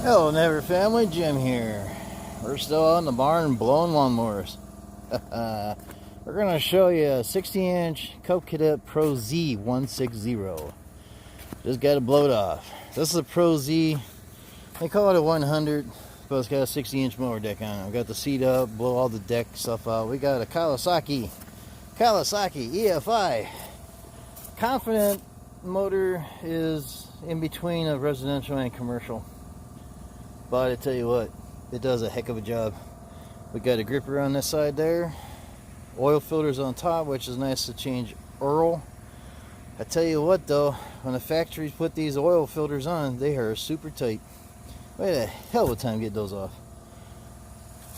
Hello Never Family, Jim here. We're still out in the barn blowing lawnmowers. We're going to show you a 60-inch Cub Cadet Pro Z 160. Just got to blow it off. This is a Pro Z. They call it a 100, but it's got a 60-inch mower deck on it. We got the seat up, blow all the deck stuff out. We got a Kawasaki EFI. Confident motor is in between a residential and commercial. But I tell you what, it does a heck of a job. We got a gripper on this side there, oil filters on top, which is nice to change oil. I tell you what though, when the factories put these oil filters on, they are super tight. We had a hell of a time getting those off.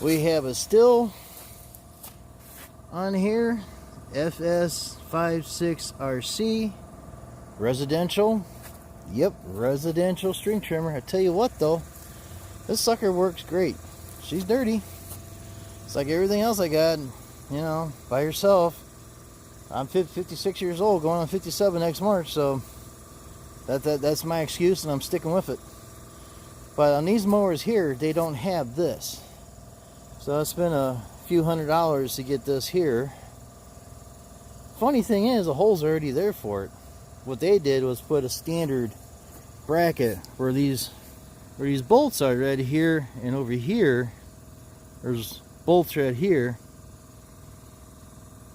We have a still on here, FS56RC, residential. Yep, residential string trimmer. I tell you what though, this sucker works great. She's dirty. It's like everything else I got, you know, by yourself. I'm 56 years old, going on 57 next March, so that's my excuse, and I'm sticking with it. But on these mowers here, they don't have this. So I spent a few $100s to get this here. Funny thing is, the hole's already there for it. What they did was put a standard bracket where these bolts are right here, and over here there's bolts right here.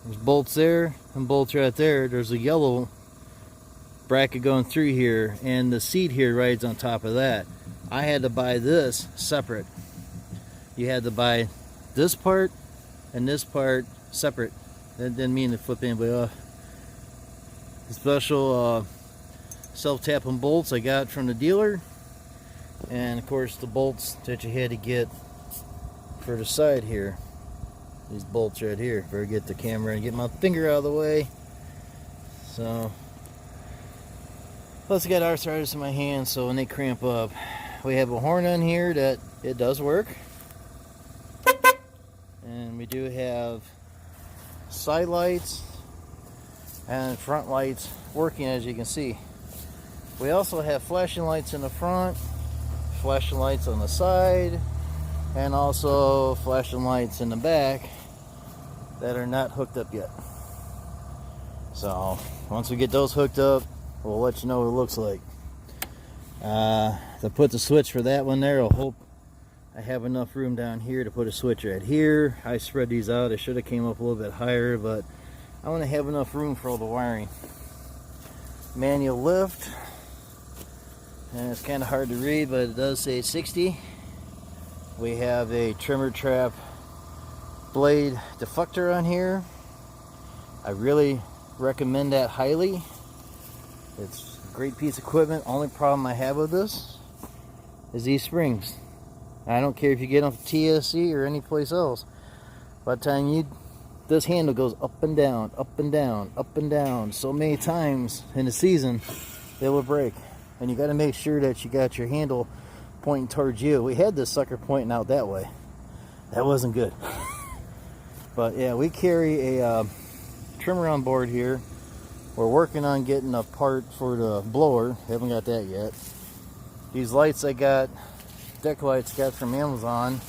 There's bolts there and bolts right there. There's a yellow bracket going through here, and the seat here rides on top of that. I had to buy this separate. You had to buy this part and this part separate. That didn't mean to flip anybody off. The special self-tapping bolts I got from the dealer. And of course the bolts that you had to get for the side here. These bolts right here. Better get the camera and get my finger out of the way. So, plus I got arthritis in my hands, so when they cramp up, we have a horn on here that it does work. And we do have side lights and front lights working, as you can see. We also have flashing lights in the front, flashing lights on the side, and also flashing lights in the back that are not hooked up yet. So once we get those hooked up, we'll let you know what it looks like. To put the switch for that one there, I'll hope I have enough room down here to put a switch right here. I spread these out. I should have came up a little bit higher, but I want to have enough room for all the wiring. Manual lift. And it's kind of hard to read, but it does say 60. We have a trimmer trap blade deflector on here. I really recommend that highly. It's a great piece of equipment. Only problem I have with this is these springs. I don't care if you get them from TSC or any place else. By the time this handle goes up and down, up and down, up and down so many times in the season, they will break. And you got to make sure that you got your handle pointing towards you. We had this sucker pointing out that way. That wasn't good. But yeah, we carry a trimmer on board here. We're working on getting a part for the blower. Haven't got that yet. These lights I got, deck lights got from Amazon,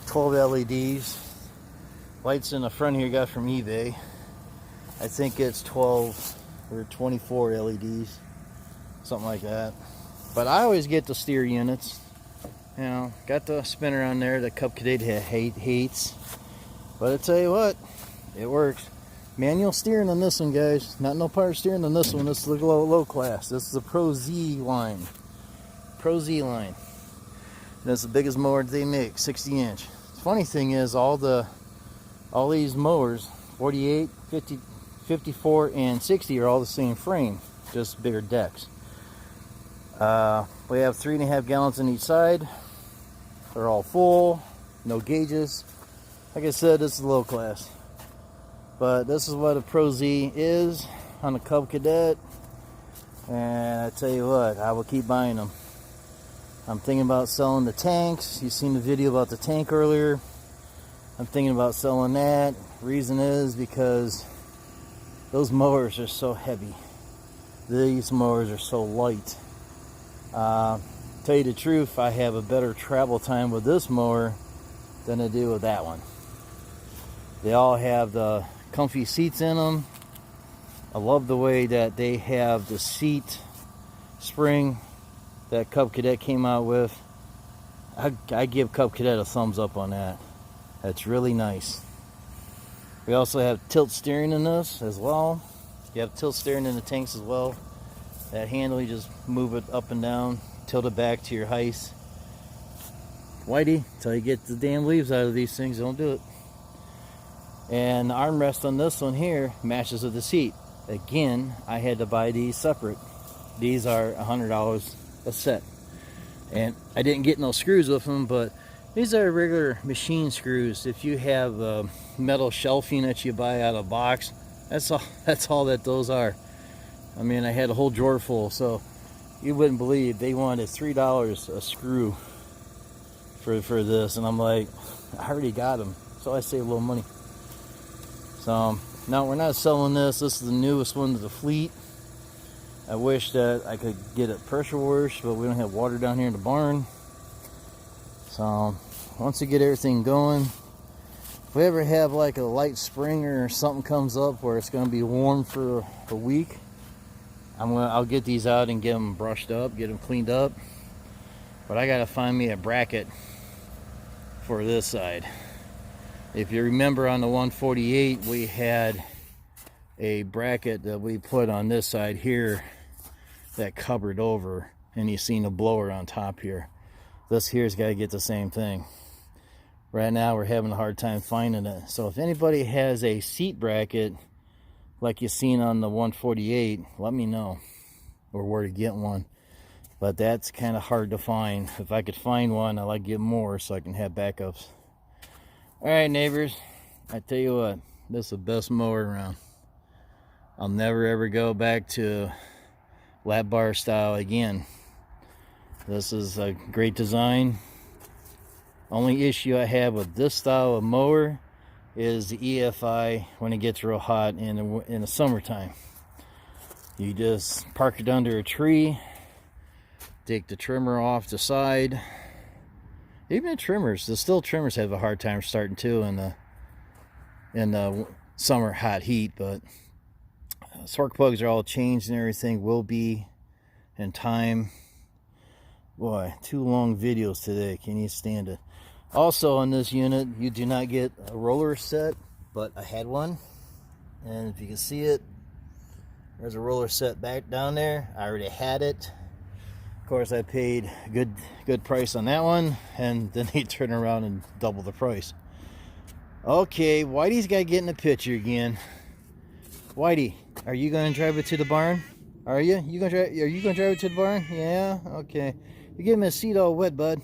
12 LEDs. Lights in the front here got from eBay. I think it's 12 or 24 LEDs. Something like that. But I always get the steer units. You know, got the spinner on there that Cub Cadet hates. But I tell you what, it works. Manual steering on this one, guys. Not no power steering on this one. This is the low class. This is the Pro Z line. Pro Z line. And it's the biggest mower they make, 60 inch. The funny thing is, all these mowers, 48, 50, 54, and 60 are all the same frame, just bigger decks. We have 3.5 gallons on each side. They're all full, no gauges. Like I said, this is low class. But this is what a Pro Z is on a Cub Cadet. And I tell you what, I will keep buying them. I'm thinking about selling the tanks. You've seen the video about the tank earlier. I'm thinking about selling that. Reason is because those mowers are so heavy. These mowers are so light. Tell you the truth, I have a better travel time with this mower than I do with that one. They all have the comfy seats in them. I love the way that they have the seat spring that Cub Cadet came out with. I give Cub Cadet a thumbs up on that. That's really nice. We also have tilt steering in this as well. You have tilt steering in the tanks as well. That handle, you just move it up and down, tilt it back to your height. Whitey, till you get the damn leaves out of these things, don't do it. And the armrest on this one here matches with the seat. Again, I had to buy these separate. These are $100 a set. And I didn't get no screws with them, but these are regular machine screws. If you have metal shelving that you buy out of a box, that's all that those are. I mean, I had a whole drawer full, so you wouldn't believe they wanted $3 a screw for this, and I'm like, I already got them, so I saved a little money. So no, we're not selling this. This is the newest one to the fleet. I wish that I could get it pressure washed, but we don't have water down here in the barn. So once we get everything going, if we ever have like a light spring or something comes up where it's going to be warm for a week, I'll get these out and get them brushed up, get them cleaned up. But I got to find me a bracket for this side. If you remember on the 148, we had a bracket that we put on this side here that covered over, and you seen the blower on top here. This here's got to get the same thing. Right now we're having a hard time finding it. So if anybody has a seat bracket like you seen on the 148, let me know, or where to get one. But that's kind of hard to find. If I could find one, I'd like to get more so I can have backups. Alright neighbors, I tell you what, this is the best mower around. I'll never ever go back to lap bar style again. This is a great design. Only issue I have with this style of mower is the EFI when it gets real hot in the summertime. You just park it under a tree, take the trimmer off the side. Even the trimmers, the still trimmers have a hard time starting too in the summer hot heat, but spark plugs are all changed and everything will be in time. Boy, 2 long videos today. Can you stand it? Also on this unit, you do not get a roller set, but I had one. And if you can see it, there's a roller set back down there. I already had it. Of course, I paid good price on that one, and then they turn around and double the price. Okay, Whitey's got to get in the picture again. Whitey, are you going to drive it to the barn? Are you? Are you going to drive it to the barn? Yeah? Okay. You give him a seat all wet, bud.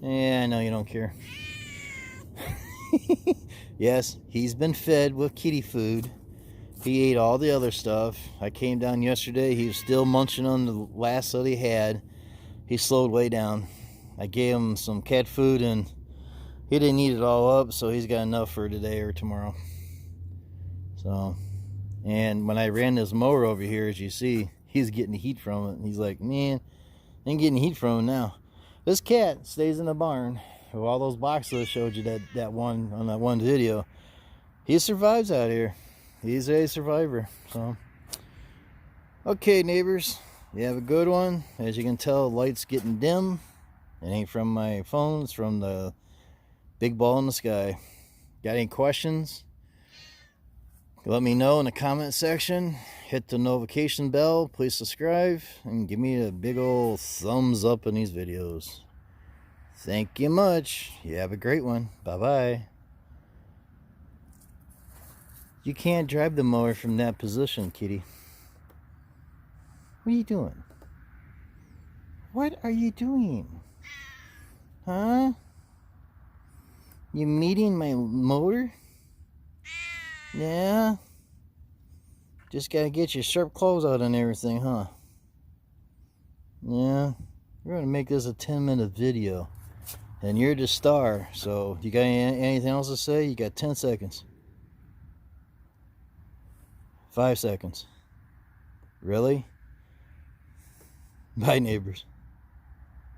Yeah, I know you don't care. Yes, he's been fed with kitty food. He ate all the other stuff. I came down yesterday. He was still munching on the last that he had. He slowed way down. I gave him some cat food, and he didn't eat it all up, so he's got enough for today or tomorrow. So, and when I ran this mower over here, as you see, he's getting the heat from it. And he's like, man, I ain't getting heat from it now. This cat stays in the barn. With all those boxes I showed you that one on that one video. He survives out here. He's a survivor. So, okay, neighbors, you have a good one. As you can tell, the light's getting dim. It ain't from my phone. It's from the big ball in the sky. Got any questions? Let me know in the comment section. Hit the notification bell. Please subscribe and give me a big old thumbs up in these videos. Thank you much. You have a great one. Bye-bye. You can't drive the mower from that position, kitty. What are you doing? What are you doing? Huh? You meeting my motor? Yeah? Just gotta get your sharp claws out and everything, huh? Yeah? We're gonna make this a 10-minute video. And you're the star, so you got anything else to say? You got 10 seconds. 5 seconds. Really? Bye, neighbors.